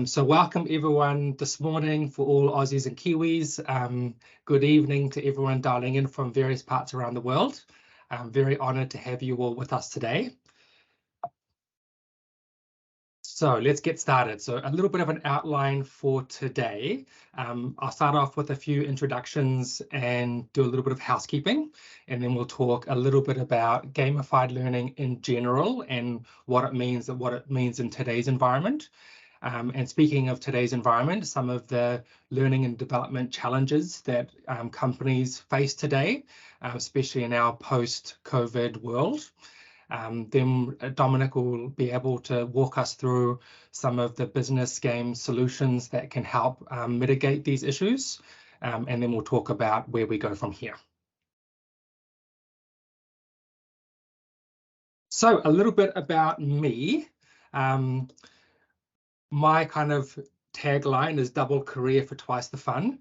So welcome everyone this morning for all Aussies and Kiwis. Good evening to everyone dialing in from various parts around the world. I'm very honoured to have you all with us today. So let's get started. So a little bit of an outline for today. I'll start off with a few introductions and do a little bit of housekeeping, and then we'll talk a little bit about gamified learning in general and what it means in today's environment. And speaking of today's environment, some of the learning and development challenges that companies face today, especially in our post-COVID world. Then Dominic will be able to walk us through some of the business game solutions that can help mitigate these issues. And then we'll talk about where we go from here. So a little bit about me. My kind of tagline is double career for twice the fun.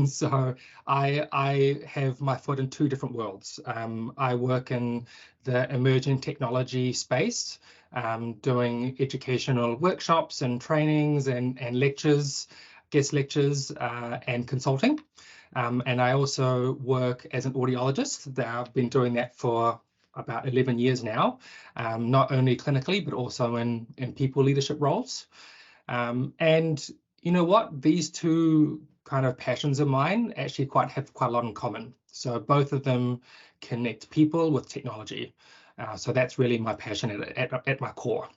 So I have my foot in two different worlds. I work in the emerging technology space, doing educational workshops and trainings and lectures, guest lectures, and consulting. And I also work as an audiologist. I've been doing that for about 11 years now, not only clinically, but also in people leadership roles. And you know what? These two kind of passions of mine actually have quite a lot in common. So both of them connect people with technology. So that's really my passion at my core.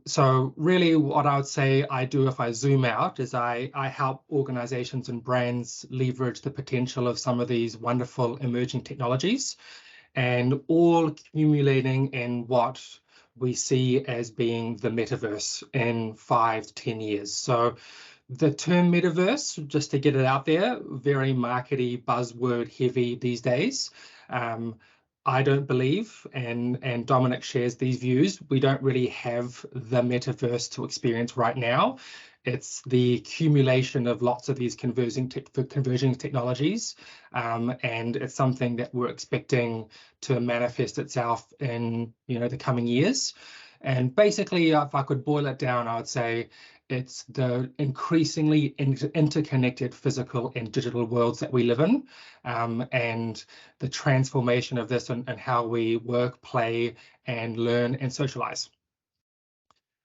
So really what I would say I do if I zoom out is I help organizations and brands leverage the potential of some of these wonderful emerging technologies, and all accumulating in what we see as being the metaverse in 5 to 10 years. So the term metaverse, just to get it out there, very markety, buzzword heavy these days. I don't believe, and Dominic shares these views, we don't really have the metaverse to experience right now. It's the accumulation of lots of these converging technologies, and it's something that we're expecting to manifest itself in the coming years. And basically, if I could boil it down, I would say it's the increasingly interconnected physical and digital worlds that we live in, and the transformation of this and how we work, play, and learn and socialize.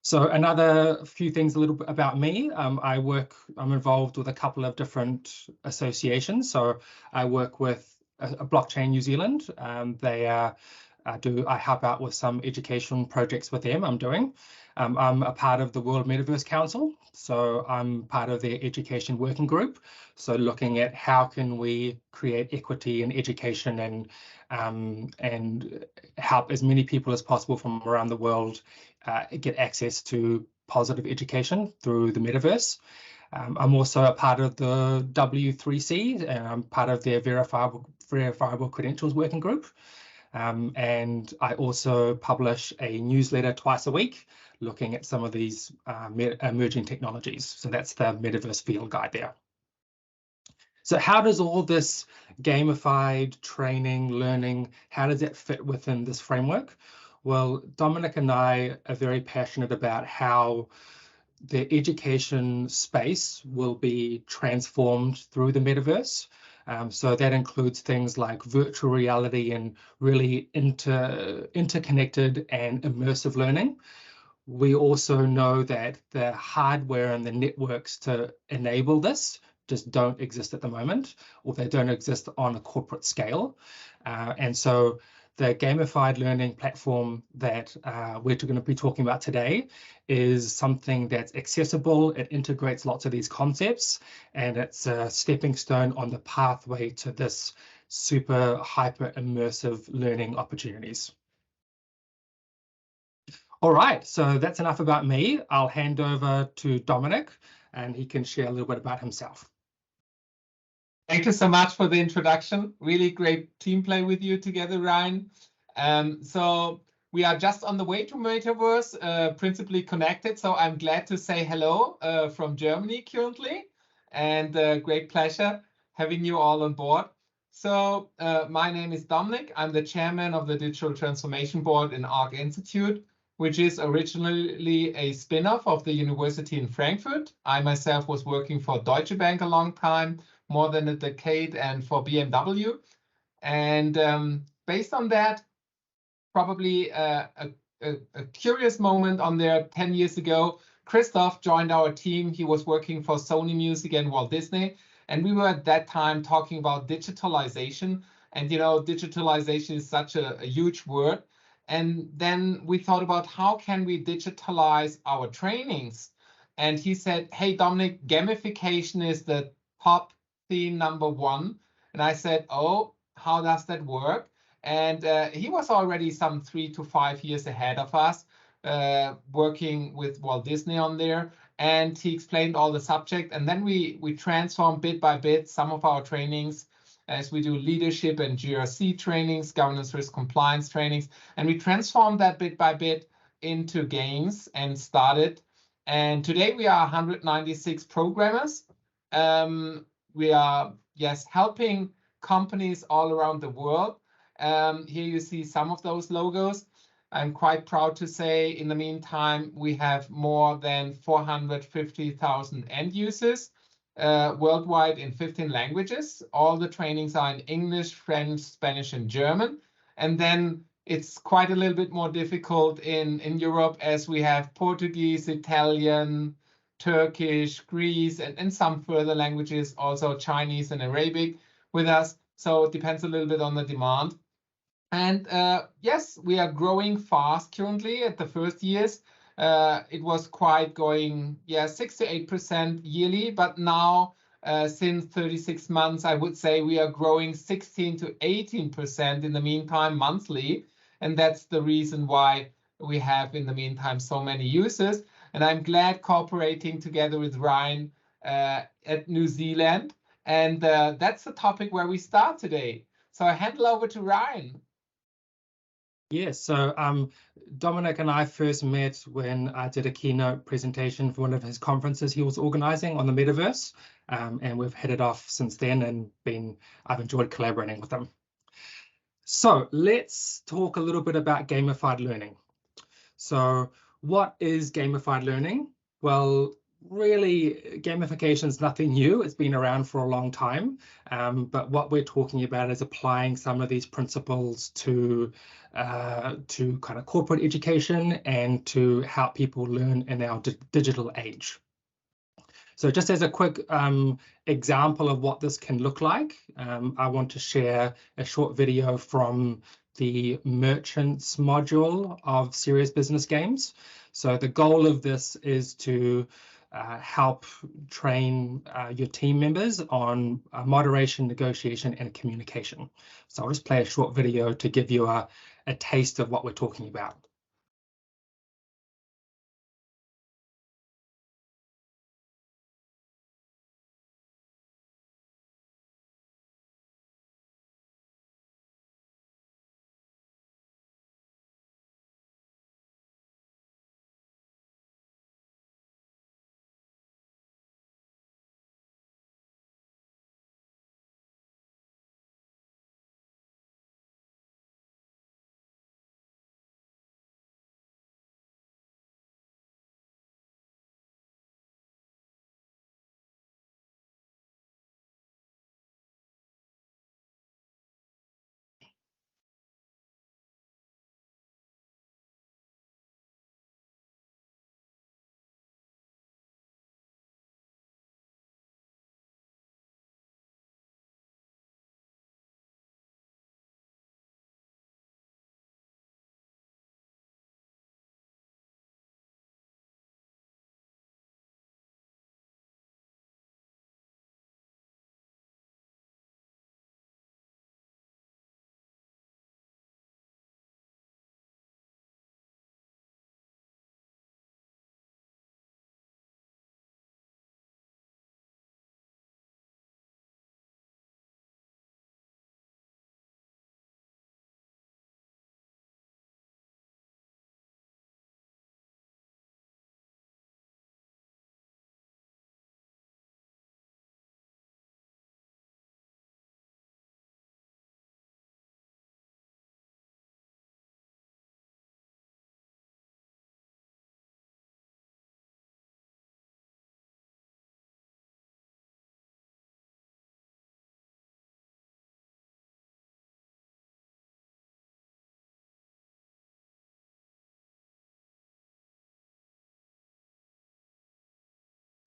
So another few things a little bit about me. I'm involved with a couple of different associations. So I work with a Blockchain New Zealand. I help out with some education projects with them I'm doing. I'm a part of the World Metaverse Council, so I'm part of their education working group. So looking at how can we create equity in education and help as many people as possible from around the world get access to positive education through the metaverse. I'm also a part of the W3C, and I'm part of their verifiable credentials working group. And I also publish a newsletter twice a week looking at some of these emerging technologies. So that's the Metaverse Field Guide there. So how does all this gamified training, learning, how does that fit within this framework? Well, Dominic and I are very passionate about how the education space will be transformed through the metaverse. So that includes things like virtual reality and really interconnected and immersive learning. We also know that the hardware and the networks to enable this just don't exist at the moment, or they don't exist on a corporate scale. And so the gamified learning platform that we're going to be talking about today is something that's accessible. It integrates lots of these concepts, and it's a stepping stone on the pathway to this super hyper immersive learning opportunities. All right, so that's enough about me. I'll hand over to Dominic, and he can share a little bit about himself. Thank you so much for the introduction. Really great team play with you together, Ryan. So we are just on the way to Metaverse, principally connected. So I'm glad to say hello from Germany currently, and great pleasure having you all on board. So my name is Dominic. I'm the chairman of the Digital Transformation Board in ARC Institute. which is originally a spin-off of the University in Frankfurt. I myself was working for Deutsche Bank a long time, more than a decade, and for BMW. And based on that, probably a curious moment on there 10 years ago, Christoph joined our team. He was working for Sony Music and Walt Disney. And we were at that time talking about digitalization. And, you know, digitalization is such a huge word. And then we thought about how can we digitalize our trainings? And he said, hey, Dominic, gamification is the top theme #1. And I said, oh, how does that work? And he was already some 3 to 5 years ahead of us, working with Walt Disney on there. And he explained all the subject. And then we transformed bit by bit some of our trainings, as we do leadership and GRC trainings, governance, risk, compliance trainings. And we transformed that bit by bit into games and started. And today we are 196 programmers. We are, yes, helping companies all around the world. Here you see some of those logos. I'm quite proud to say, in the meantime, we have more than 450,000 end users worldwide in 15 languages. All the trainings are in English, French, Spanish, and German. And then it's quite a little bit more difficult in Europe, as we have Portuguese, Italian, Turkish, Greece, and some further languages, also Chinese and Arabic with us. So it depends a little bit on the demand. And yes, we are growing fast currently. At the first years, it was quite going, 6 to 8% yearly. But now, since 36 months, I would say we are growing 16 to 18% in the meantime monthly. And that's the reason why we have, in the meantime, so many users. And I'm glad cooperating together with Ryan at New Zealand. And that's the topic where we start today. So I hand it over to Ryan. Yes, so Dominic and I first met when I did a keynote presentation for one of his conferences he was organizing on the metaverse, and we've headed off since then, and I've enjoyed collaborating with him. So let's talk a little bit about gamified learning. So what is gamified learning? Well, really, gamification is nothing new. It's been around for a long time. But what we're talking about is applying some of these principles to kind of corporate education and to help people learn in our digital age. So just as a quick example of what this can look like, I want to share a short video from the merchants module of Serious Business Games. So the goal of this is to help train your team members on moderation, negotiation, and communication. So I'll just play a short video to give you a taste of what we're talking about.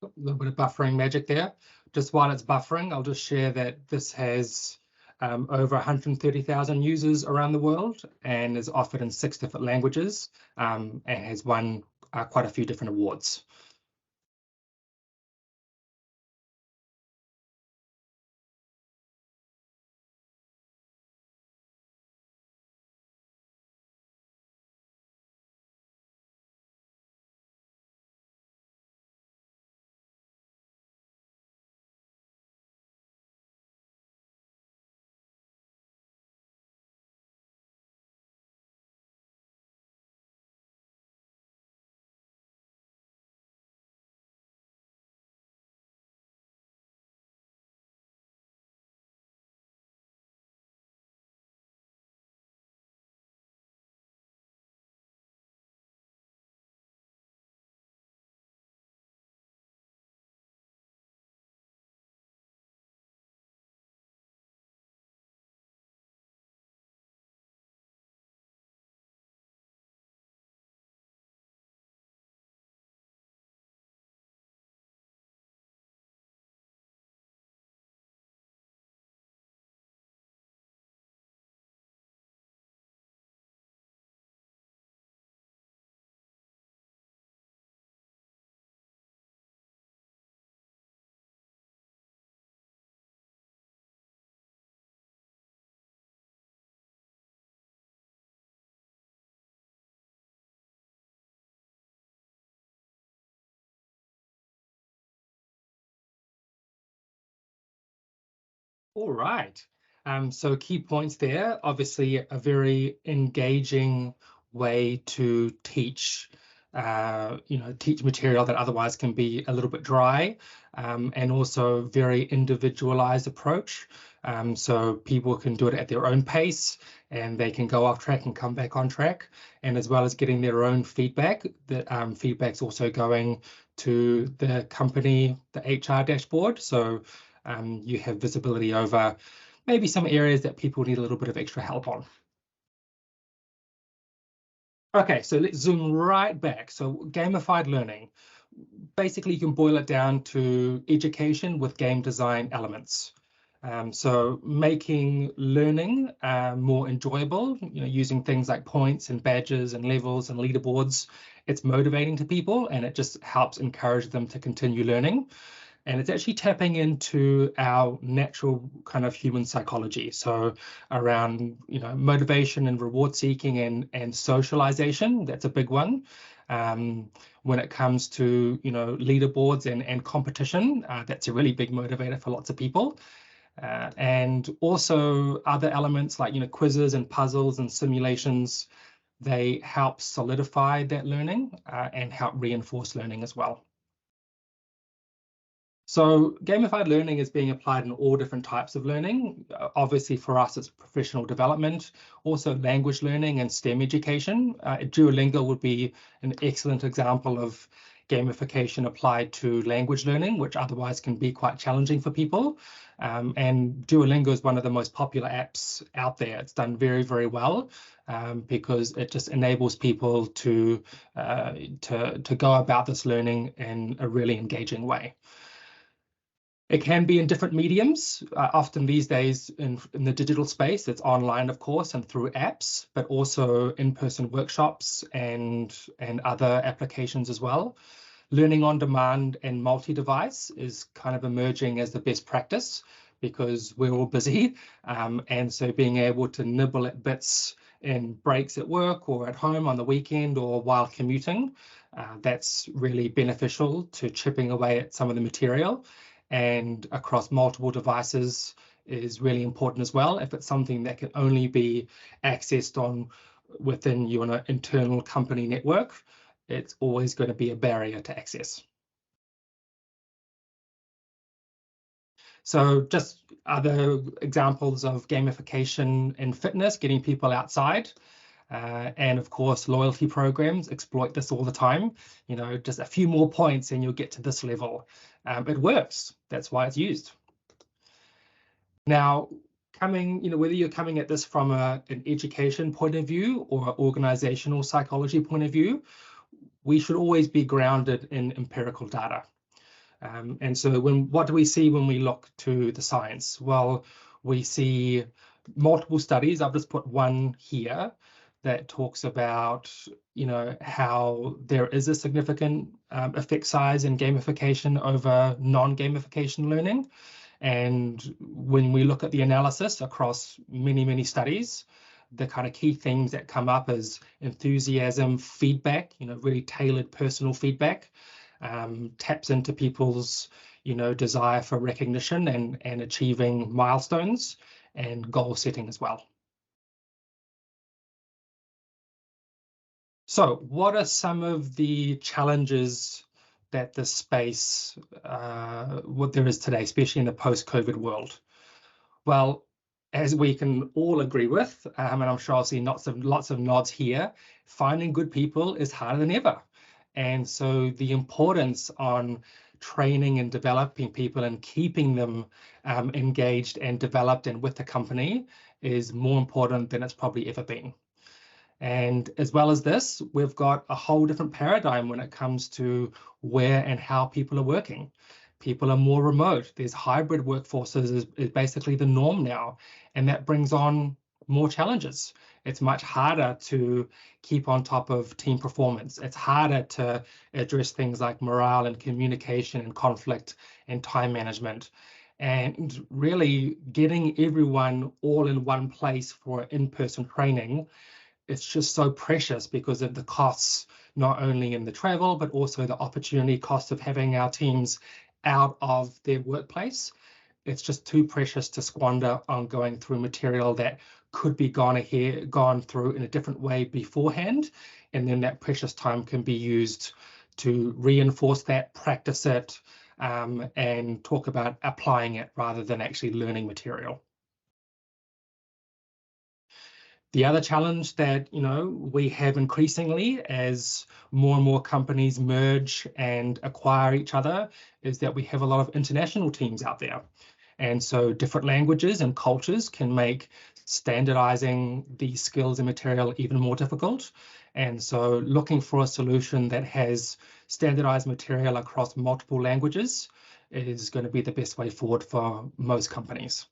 A little bit of buffering magic there. Just while it's buffering, I'll just share that this has over 130,000 users around the world and is offered in 6 different languages, and has won quite a few different awards. All right. So key points there, obviously a very engaging way to teach, teach material that otherwise can be a little bit dry, and also very individualized approach. So people can do it at their own pace and they can go off track and come back on track. And as well as getting their own feedback, the feedback's also going to the company, the HR dashboard. So you have visibility over maybe some areas that people need a little bit of extra help on. Okay, so let's zoom right back. So gamified learning. Basically, you can boil it down to education with game design elements. So making learning more enjoyable, using things like points and badges and levels and leaderboards. It's motivating to people and it just helps encourage them to continue learning. And it's actually tapping into our natural kind of human psychology. So around, motivation and reward seeking and socialization, that's a big one. When it comes to, leaderboards and competition, that's a really big motivator for lots of people. And also other elements like, quizzes and puzzles and simulations, they help solidify that learning and help reinforce learning as well. So gamified learning is being applied in all different types of learning. Obviously, for us, it's professional development, also language learning and STEM education. Duolingo would be an excellent example of gamification applied to language learning, which otherwise can be quite challenging for people. And Duolingo is one of the most popular apps out there. It's done very, very well because it just enables people to go about this learning in a really engaging way. It can be in different mediums. Often these days in the digital space, it's online, of course, and through apps, but also in-person workshops and other applications as well. Learning on demand and multi-device is kind of emerging as the best practice because we're all busy. And so being able to nibble at bits in breaks at work or at home on the weekend or while commuting, that's really beneficial to chipping away at some of the material. And across multiple devices is really important as well. If it's something that can only be accessed within your internal company network, it's always going to be a barrier to access. So just other examples of gamification in fitness, getting people outside. And of course, loyalty programs exploit this all the time. Just a few more points and you'll get to this level. It works. That's why it's used. Now, whether you're coming at this from an education point of view or an organizational psychology point of view, we should always be grounded in empirical data. And so what do we see when we look to the science? Well, we see multiple studies. I've just put one here that talks about, how there is a significant effect size in gamification over non-gamification learning. And when we look at the analysis across many, many studies, the kind of key things that come up is enthusiasm, feedback, really tailored personal feedback, taps into people's, desire for recognition and achieving milestones, and goal setting as well. So what are some of the challenges that this space, what there is today, especially in the post-COVID world? Well, as we can all agree with, and I'm sure I'll see lots of nods here, finding good people is harder than ever. And so the importance on training and developing people and keeping them engaged and developed and with the company is more important than it's probably ever been. And as well as this, we've got a whole different paradigm when it comes to where and how people are working. People are more remote. There's hybrid workforces is basically the norm now, and that brings on more challenges. It's much harder to keep on top of team performance. It's harder to address things like morale and communication and conflict and time management. And really getting everyone all in one place for in-person training, it's just so precious because of the costs, not only in the travel, but also the opportunity cost of having our teams out of their workplace. It's just too precious to squander on going through material that could be gone through in a different way beforehand. And then that precious time can be used to reinforce that, practice it, and talk about applying it rather than actually learning material. The other challenge that we have increasingly as more and more companies merge and acquire each other is that we have a lot of international teams out there. And so different languages and cultures can make standardizing these skills and material even more difficult. And so looking for a solution that has standardized material across multiple languages is going to be the best way forward for most companies.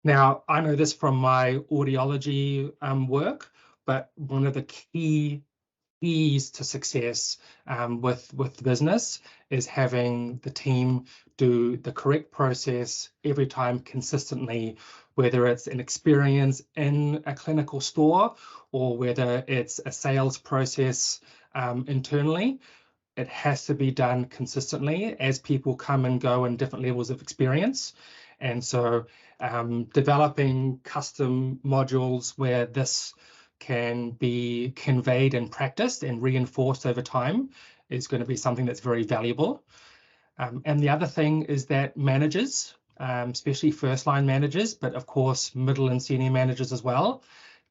Now, I know this from my audiology work, but one of the keys to success with business is having the team do the correct process every time consistently, whether it's an experience in a clinical store or whether it's a sales process internally. It has to be done consistently as people come and go in different levels of experience. And so developing custom modules where this can be conveyed and practiced and reinforced over time is going to be something that's very valuable. And the other thing is that managers, especially first-line managers, but of course middle and senior managers as well,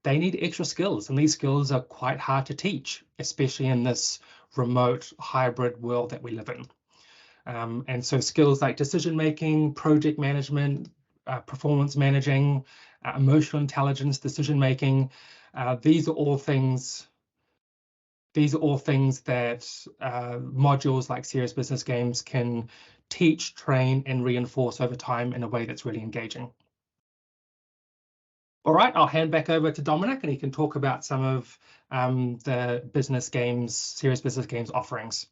they need extra skills, and these skills are quite hard to teach, especially in this remote hybrid world that we live in. And so skills like decision-making, project management, performance managing, emotional intelligence, decision-making, these are all things that modules like Serious Business Games can teach, train, and reinforce over time in a way that's really engaging. All right, I'll hand back over to Dominic, and he can talk about some of the Serious Business Games offerings.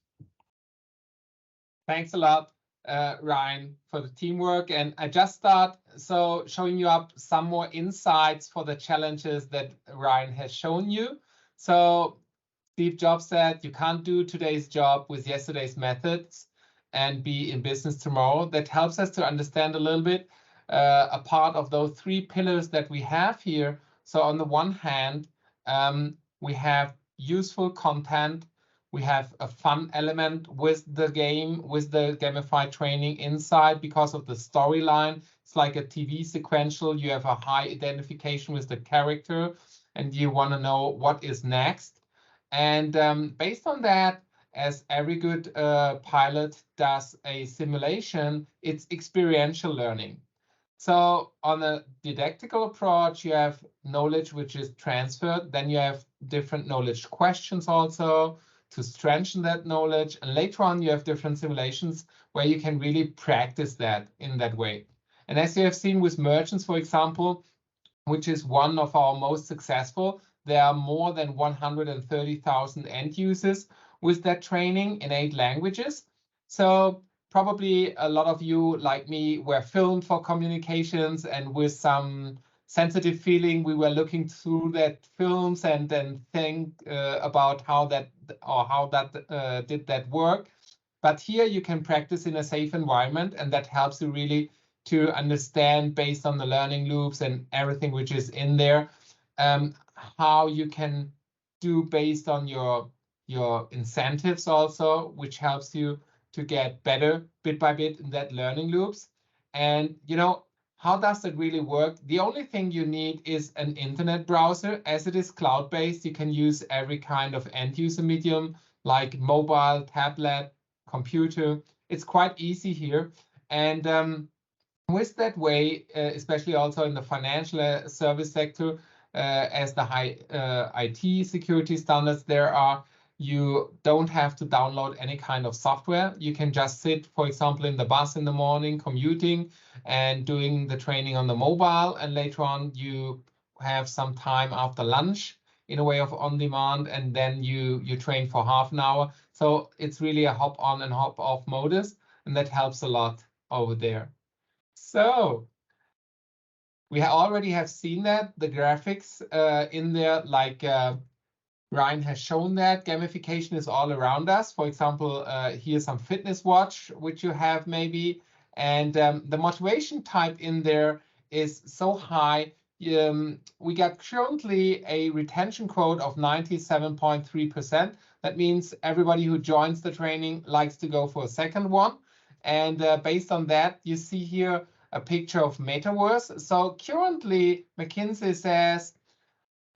Thanks a lot, Ryan, for the teamwork. And I just start showing you up some more insights for the challenges that Ryan has shown you. So Steve Jobs said, you can't do today's job with yesterday's methods and be in business tomorrow. That helps us to understand a little bit a part of those three pillars that we have here. So on the one hand, we have useful content. We have a fun element with the game, with the gamified training inside because of the storyline. It's like a TV sequential. You have a high identification with the character and you want to know what is next. And based on that, as every good pilot does a simulation, it's experiential learning. So on a didactical approach, you have knowledge which is transferred. Then you have different knowledge questions also. to strengthen that knowledge. And later on, you have different simulations where you can really practice that in that way. And as you have seen with merchants, for example, which is one of our most successful, there are more than 130,000 end users with that training in 8 languages. So probably a lot of you, like me, were filmed for communications, and with some sensitive feeling, we were looking through that films and then think about how that did that work. But here you can practice in a safe environment, and that helps you really to understand, based on the learning loops and everything which is in there, how you can do based on your incentives also, which helps you to get better bit by bit in that learning loops. And how does it really work? The only thing you need is an internet browser. As it is cloud-based, you can use every kind of end user medium like mobile, tablet, computer. It's quite easy here. And with that way, especially also in the financial service sector, as the high IT security standards there are, you don't have to download any kind of software. You can just sit, for example, in the bus in the morning, commuting and doing the training on the mobile. And later on, you have some time after lunch in a way of on demand, and then you train for half an hour. So it's really a hop on and hop off modus, and that helps a lot over there. So we already have seen that, the graphics in there, like Ryan has shown that gamification is all around us. For example, here's some fitness watch, which you have maybe, and the motivation type in there is so high. We got currently a retention quote of 97.3%. That means everybody who joins the training likes to go for a second one. And based on that, you see here a picture of Metaverse. So currently, McKinsey says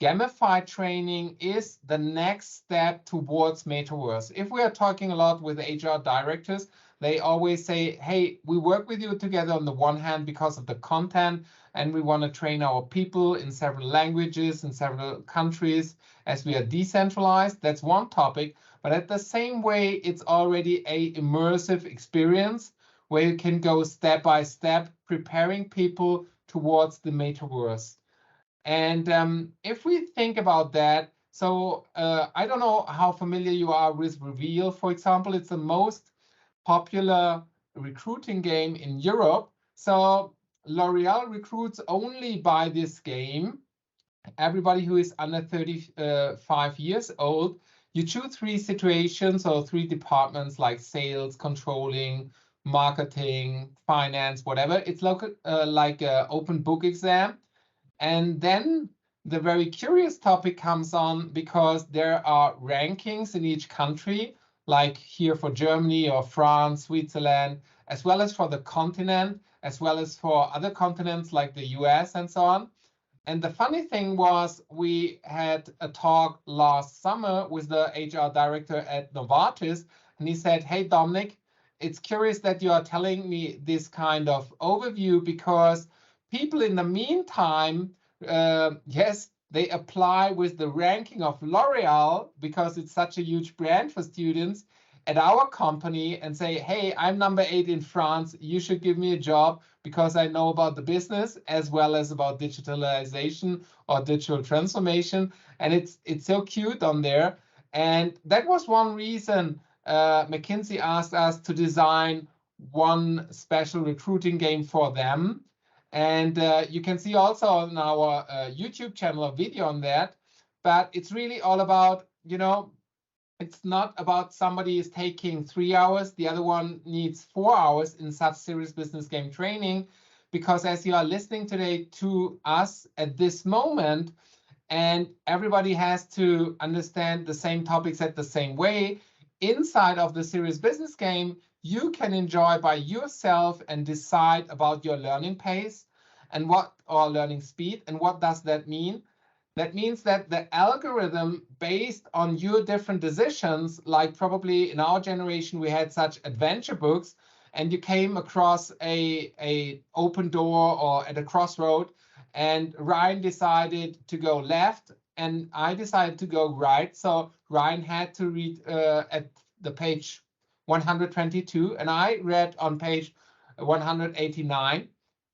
gamified training is the next step towards Metaverse. If we are talking a lot with HR directors, they always say, hey, we work with you together on the one hand because of the content, and we want to train our people in several languages, in several countries, as we are decentralized. That's one topic. But at the same way, it's already an immersive experience where you can go step by step, preparing people towards the Metaverse. And if we think about that, so I don't know how familiar you are with Reveal, for example. It's the most popular recruiting game in Europe. So L'Oreal recruits only by this game everybody who is under 35 years old. You choose 3 situations or 3 departments like sales, controlling, marketing, finance, whatever. It's like an open book exam. And then the very curious topic comes on, because there are rankings in each country, like here for Germany or France, Switzerland, as well as for the continent, as well as for other continents like the US and so on. And the funny thing was, we had a talk last summer with the HR director at Novartis, and he said, hey, Dominic, it's curious that you are telling me this kind of overview, because people in the meantime, yes, they apply with the ranking of L'Oreal because it's such a huge brand for students at our company and say, hey, I'm number 8 in France. You should give me a job because I know about the business as well as about digitalization or digital transformation. And it's so cute on there. And that was one reason McKinsey asked us to design one special recruiting game for them. And you can see also on our YouTube channel a video on that. But it's really all about, it's not about somebody is taking 3 hours, the other one needs 4 hours in such serious business game training. Because as you are listening today to us at this moment, and everybody has to understand the same topics at the same way, inside of the serious business game, you can enjoy by yourself and decide about your learning pace and or learning speed. And what does that mean? That means that the algorithm, based on your different decisions, like probably in our generation, we had such adventure books, and you came across a open door or at a crossroad, and Ryan decided to go left, and I decided to go right. So Ryan had to read at the page 122, and I read on page 189.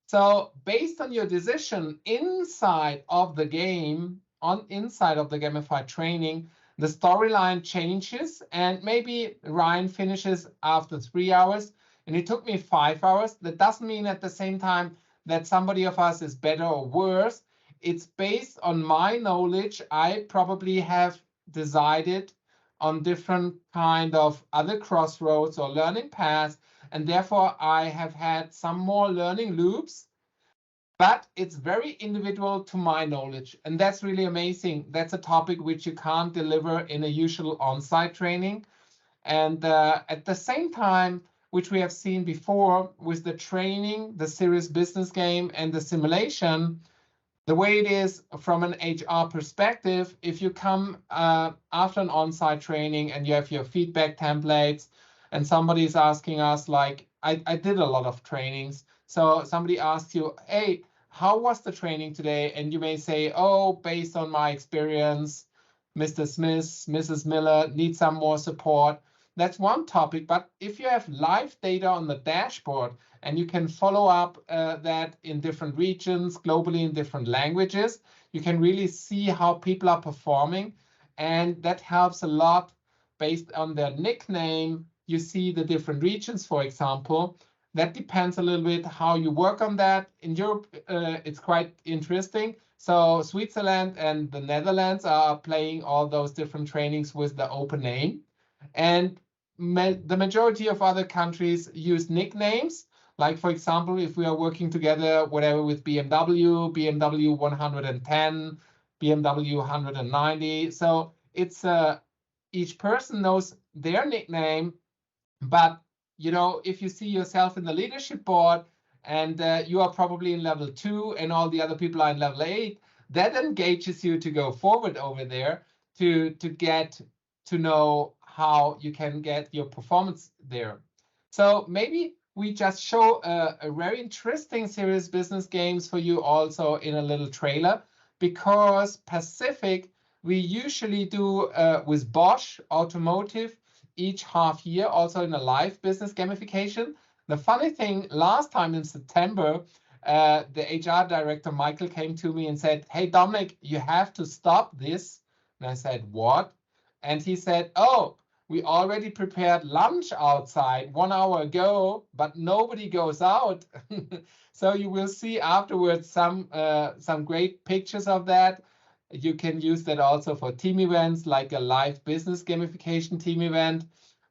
So based on your decision inside of the game, inside of the gamified training, the storyline changes, and maybe Ryan finishes after 3 hours, and it took me 5 hours. That doesn't mean at the same time that somebody of us is better or worse. It's based on my knowledge. I probably have decided on different kind of other crossroads or learning paths, and therefore I have had some more learning loops, but it's very individual to my knowledge, and that's really amazing. That's a topic which you can't deliver in a usual on-site training. And at the same time, which we have seen before with the training, the serious business game, and the simulation, the way it is from an HR perspective, if you come after an on-site training and you have your feedback templates, and somebody is asking us, like, I did a lot of trainings. So somebody asks you, hey, how was the training today? And you may say, oh, based on my experience, Mr. Smith, Mrs. Miller need some more support. That's one topic. But if you have live data on the dashboard, and you can follow up that in different regions, globally in different languages, you can really see how people are performing. And that helps a lot based on their nickname. You see the different regions, for example. That depends a little bit how you work on that. In Europe, it's quite interesting. So Switzerland and the Netherlands are playing all those different trainings with the open name. And the majority of other countries use nicknames. Like, for example, if we are working together, whatever, with BMW 110, BMW 190. So it's each person knows their nickname. But, you know, if you see yourself in the leadership board and you are probably in level 2 and all the other people are in level 8, that engages you to go forward over there to get to know how you can get your performance there. So maybe we just show a very interesting serious business games for you also in a little trailer, because Pacific, we usually do with Bosch Automotive each half year, also in a live business gamification. The funny thing, last time in September, the HR director, Michael, came to me and said, hey, Dominic, you have to stop this. And I said, what? And he said, oh, we already prepared lunch outside 1 hour ago, but nobody goes out. So you will see afterwards some great pictures of that. You can use that also for team events, like a live business gamification team event.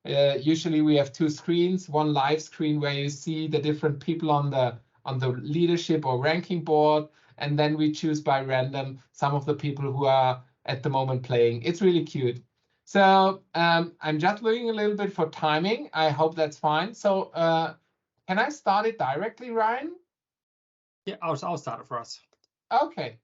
Usually we have 2 screens, one live screen where you see the different people on the leadership or ranking board, and then we choose by random some of the people who are at the moment playing. It's really cute. So I'm just looking a little bit for timing. I hope that's fine. So can I start it directly, Ryan? Yeah, I'll start it for us. Okay.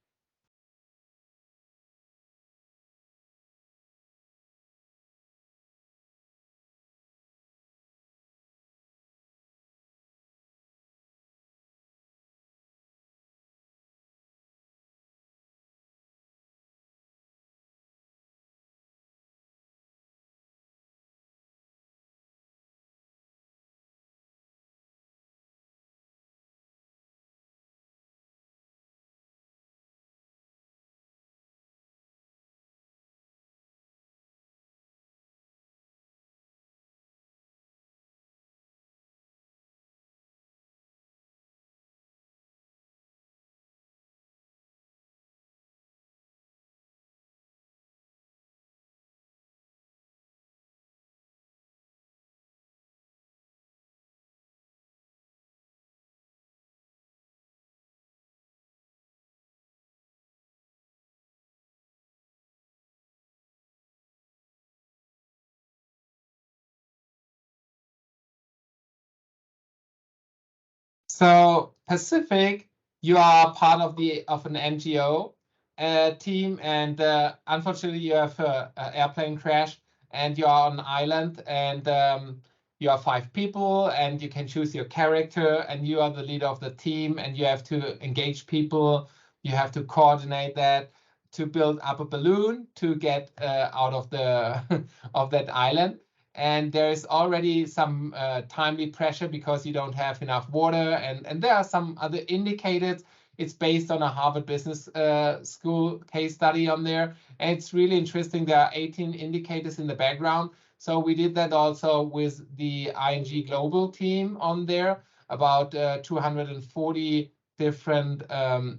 So Pacific, you are part of an NGO team, and unfortunately you have an airplane crash, and you are on an island, and you are 5 people, and you can choose your character, and you are the leader of the team, and you have to engage people. You have to coordinate that to build up a balloon to get out of the of that island. And there is already some timely pressure because you don't have enough water. And there are some other indicators. It's based on a Harvard Business School case study on there. And it's really interesting. There are 18 indicators in the background. So we did that also with the ING Global team on there, about 240 different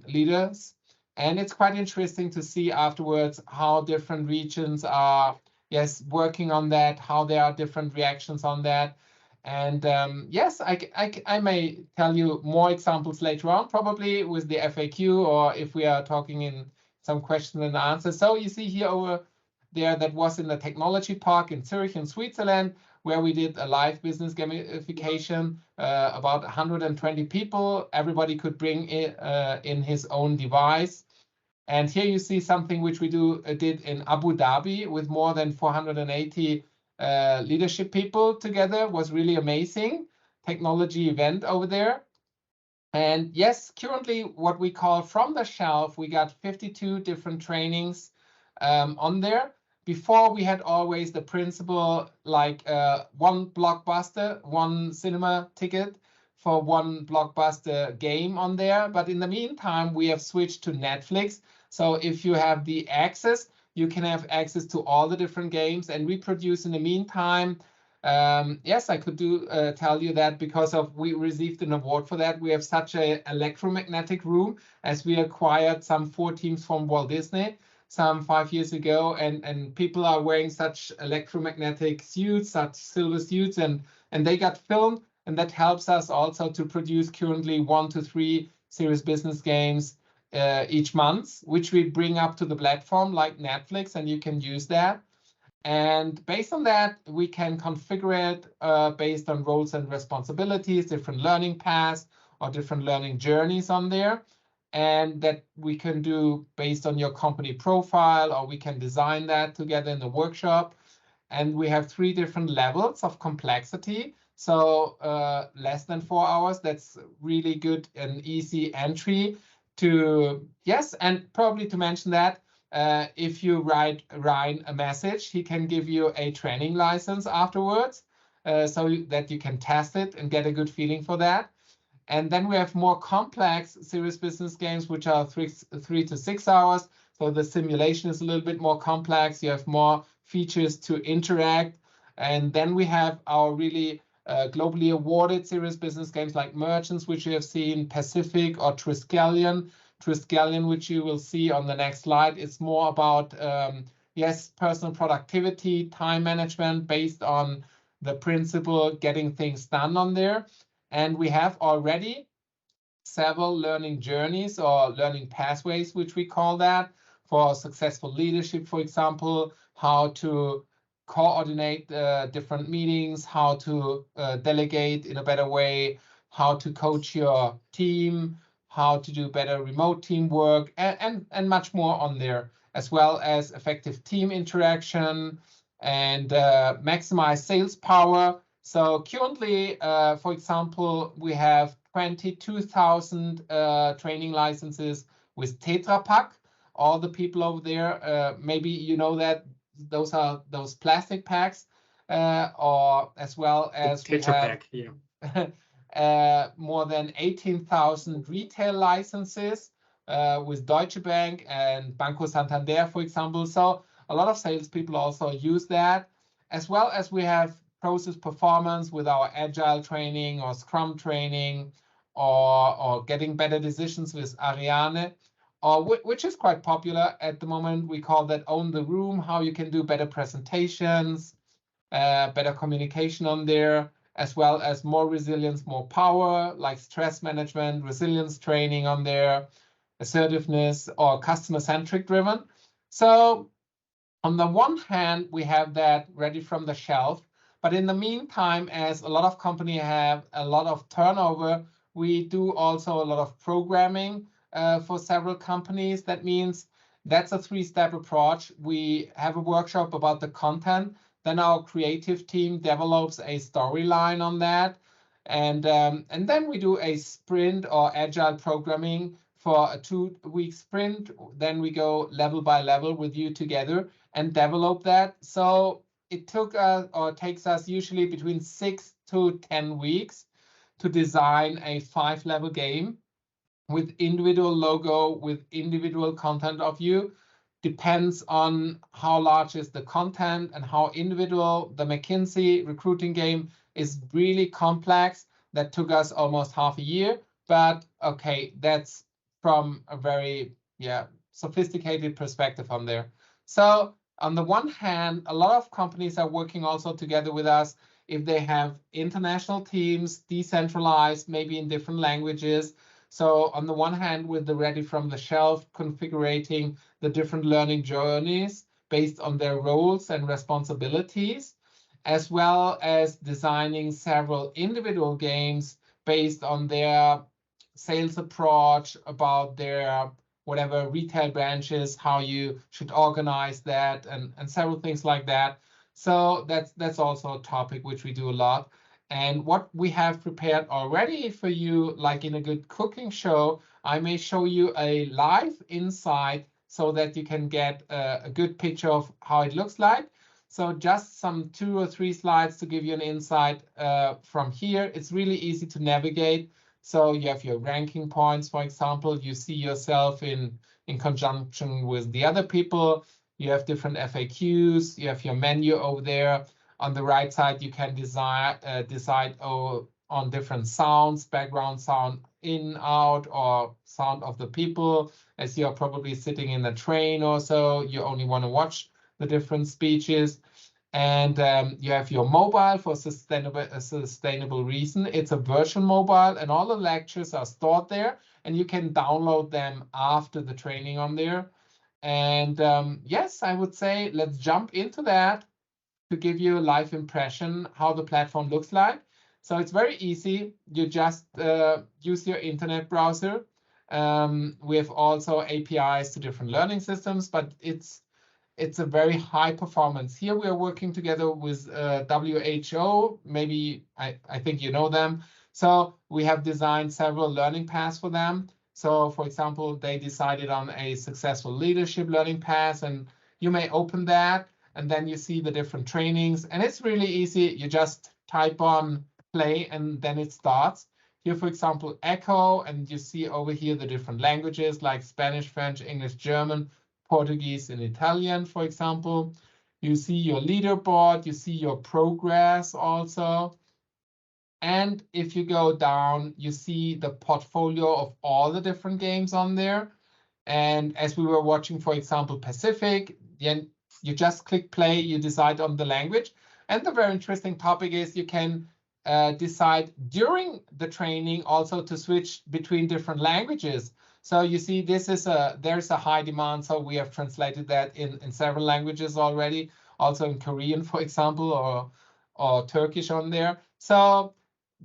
leaders. And it's quite interesting to see afterwards how different regions are, yes, working on that, how there are different reactions on that. And yes, I may tell you more examples later on, probably with the FAQ, or if we are talking in some question and answers. So you see here over there, that was in the technology park in Zurich in Switzerland, where we did a live business gamification, about 120 people. Everybody could bring in his own device. And here you see something which we did in Abu Dhabi with more than 480 leadership people together. It was really amazing technology event over there. And yes, currently what we call from the shelf, we got 52 different trainings on there. Before we had always the principle like one blockbuster, one cinema ticket for one blockbuster game on there. But in the meantime, we have switched to Netflix. So if you have the access, you can have access to all the different games, and we produce in the meantime. Yes, I could tell you that because we received an award for that. We have such an electromagnetic room, as we acquired some 4 teams from Walt Disney some 5 years ago, and people are wearing such electromagnetic suits, such silver suits, and they got filmed, and that helps us also to produce currently 1 to 3 serious business games each month, which we bring up to the platform like Netflix, and you can use that. And based on that, we can configure it based on roles and responsibilities, different learning paths or different learning journeys on there. And that we can do based on your company profile, or we can design that together in the workshop. And we have 3 different levels of complexity. So less than 4 hours, that's really good and easy entry to, yes, and probably to mention that if you write Ryan a message, he can give you a training license afterwards so that you can test it and get a good feeling for that. And then we have more complex serious business games, which are 3 to 6 hours. So the simulation is a little bit more complex. You have more features to interact. And then we have our really globally awarded serious business games like Merchants, which you have seen, Pacific or Triskelion. Triskelion, which you will see on the next slide, is more about, yes, personal productivity, time management based on the principle getting things done on there. And we have already several learning journeys or learning pathways, which we call that, for successful leadership, for example, how to coordinate different meetings, how to delegate in a better way, how to coach your team, how to do better remote teamwork, and much more on there, as well as effective team interaction and maximize sales power. So currently, for example, we have 22,000 training licenses with Tetra Pak. All the people over there, maybe you know that those are those plastic packs, or as well as Tetra Pak, yeah. More than 18,000 retail licenses with Deutsche Bank and Banco Santander, for example. So a lot of salespeople also use that, as well as we have process performance with our agile training or scrum training, or getting better decisions with Ariane, or which is quite popular at the moment. We call that Own the Room, how you can do better presentations, better communication on there, as well as more resilience, more power, like stress management, resilience training on there, assertiveness, or customer-centric driven. So on the one hand, we have that ready from the shelf. But in the meantime, as a lot of companies have a lot of turnover, we do also a lot of programming for several companies. That means that's a 3-step approach. We have a workshop about the content. Then our creative team develops a storyline on that. And then we do a sprint or agile programming for a 2-week sprint. Then we go level by level with you together and develop that. So it took us, or takes us, usually between 6 to 10 weeks to design a 5-level game with individual logo, with individual content of you. Depends on how large is the content and how individual. The McKinsey recruiting game is really complex. That took us almost half a year, but okay, that's from a very sophisticated perspective on there. So on the one hand, a lot of companies are working also together with us if they have international teams, decentralized, maybe in different languages. So on the one hand, with the ready from the shelf configuring the different learning journeys based on their roles and responsibilities, as well as designing several individual games based on their sales approach, about their whatever retail branches, how you should organize that, and several things like that. So that's also a topic which we do a lot. And what we have prepared already for you, like in a good cooking show, I may show you a live inside so that you can get a good picture of how it looks like. So just some 2 or 3 slides to give you an insight from here. It's really easy to navigate. So you have your ranking points, for example. You see yourself in conjunction with the other people. You have different FAQs. You have your menu over there. On the right side, you can decide on different sounds, background sound in, out, or sound of the people. As you're probably sitting in a train or so, you only want to watch the different speeches. And you have your mobile for sustainable reason. It's a virtual mobile, and all the lectures are stored there, and you can download them after the training on there. And yes, I would say let's jump into that to give you a live impression how the platform looks like. So it's very easy. You just use your internet browser. We have also APIs to different learning systems, but it's a very high performance. Here we are working together with WHO. Maybe I think you know them. So we have designed several learning paths for them. So for example, they decided on a successful leadership learning path, and you may open that, and then you see the different trainings, and it's really easy. You just type on play, and then it starts. Here, for example, echo, and you see over here the different languages like Spanish, French, English, German, Portuguese, and Italian, for example. You see your leaderboard, you see your progress also. And if you go down, you see the portfolio of all the different games on there. And as we were watching, for example, Pacific, then you just click play, you decide on the language. And the very interesting topic is you can decide during the training also to switch between different languages. So you see, there's a high demand. So we have translated that in several languages already, also in Korean, for example, or Turkish on there. So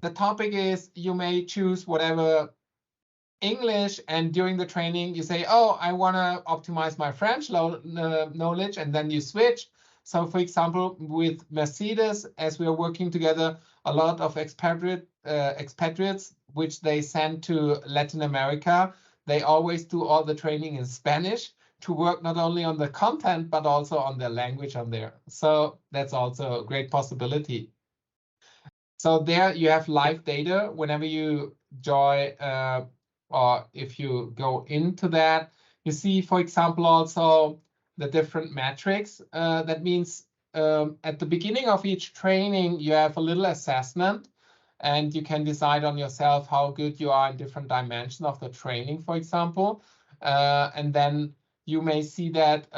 the topic is you may choose whatever English, and during the training you say, oh, I want to optimize my French knowledge, and then you switch. So for example, with Mercedes, as we are working together, a lot of expatriates which they send to Latin America, they always do all the training in Spanish to work not only on the content but also on their language on there. So that's also a great possibility. So there you have live data whenever you join, or if you go into that. You see, for example, also the different metrics. That means at the beginning of each training, you have a little assessment, and you can decide on yourself how good you are in different dimensions of the training, for example. And then you may see that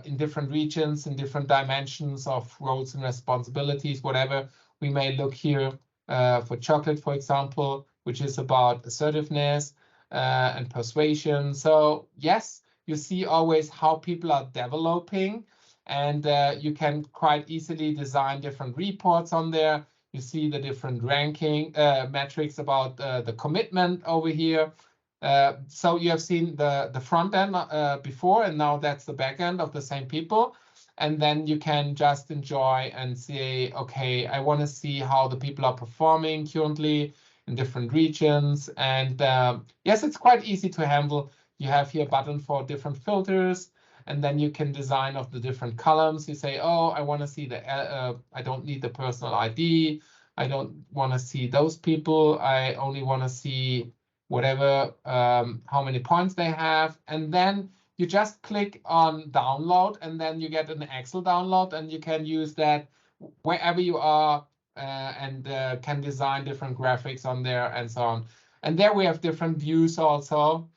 in different regions, in different dimensions of roles and responsibilities, whatever. We may look here for chocolate, for example, which is about assertiveness and persuasion. So yes, you see always how people are developing, and you can quite easily design different reports on there. You see the different ranking metrics about the commitment over here. So you have seen the front end before, and now that's the back end of the same people. And then you can just enjoy and say, okay, I want to see how the people are performing currently in different regions. And yes, it's quite easy to handle. You have here a button for different filters, and then you can design of the different columns. You say, oh, I want to see the, I don't need the personal ID. I don't want to see those people. I only want to see whatever, how many points they have. And then you just click on download, and then you get an Excel download, and you can use that wherever you are, and can design different graphics on there and so on. And there we have different views also.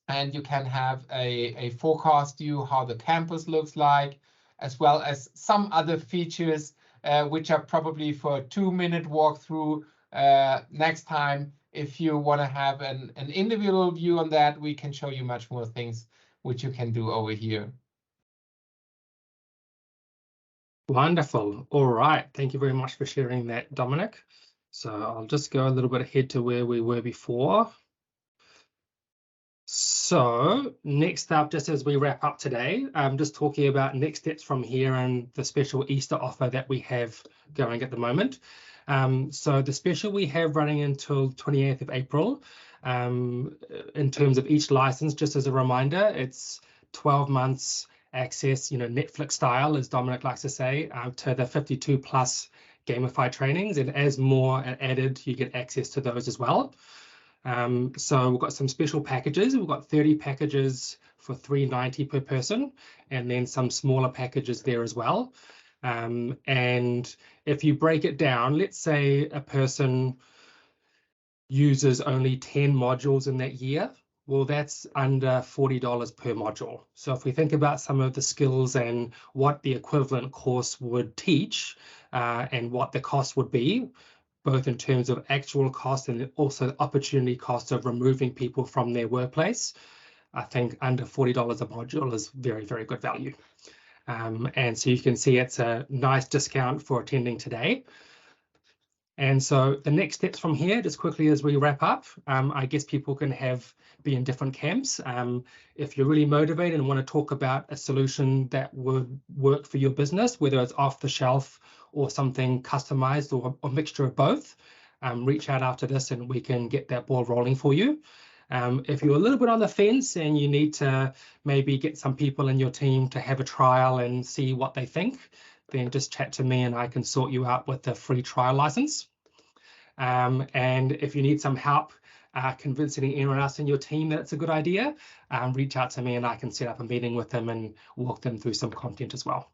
And you can have a forecast view, how the campus looks like, as well as some other features, which are probably for a 2-minute walkthrough. Next time, if you want to have an individual view on that, we can show you much more things which you can do over here. Wonderful. All right. Thank you very much for sharing that, Dominic. So I'll just go a little bit ahead to where we were before. So next up, just as we wrap up today, I'm just talking about next steps from here and the special Easter offer that we have going at the moment. So the special we have running until 28th of April, in terms of each license, just as a reminder, it's 12 months access, Netflix style, as Dominic likes to say, to the 52 plus gamified trainings. And as more are added, you get access to those as well. So we've got some special packages. We've got 30 packages for $390 per person, and then some smaller packages there as well. And if you break it down, let's say a person uses only 10 modules in that year, well, that's under $40 per module. So if we think about some of the skills and what the equivalent course would teach, and what the cost would be, both in terms of actual cost and also the opportunity cost of removing people from their workplace, I think under $40 a module is very, very good value. And so you can see it's a nice discount for attending today. And so the next steps from here, just quickly as we wrap up, I guess people can be in different camps. If you're really motivated and want to talk about a solution that would work for your business, whether it's off the shelf or something customized or a mixture of both, reach out after this and we can get that ball rolling for you. If you're a little bit on the fence and you need to maybe get some people in your team to have a trial and see what they think, then just chat to me and I can sort you out with a free trial license. And if you need some help convincing anyone else in your team that it's a good idea, reach out to me and I can set up a meeting with them and walk them through some content as well.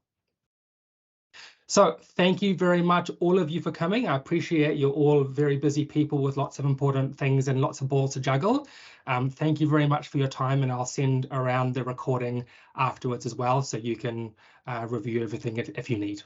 So thank you very much, all of you, for coming. I appreciate you're all very busy people with lots of important things and lots of balls to juggle. Thank you very much for your time, and I'll send around the recording afterwards as well, so you can review everything if you need.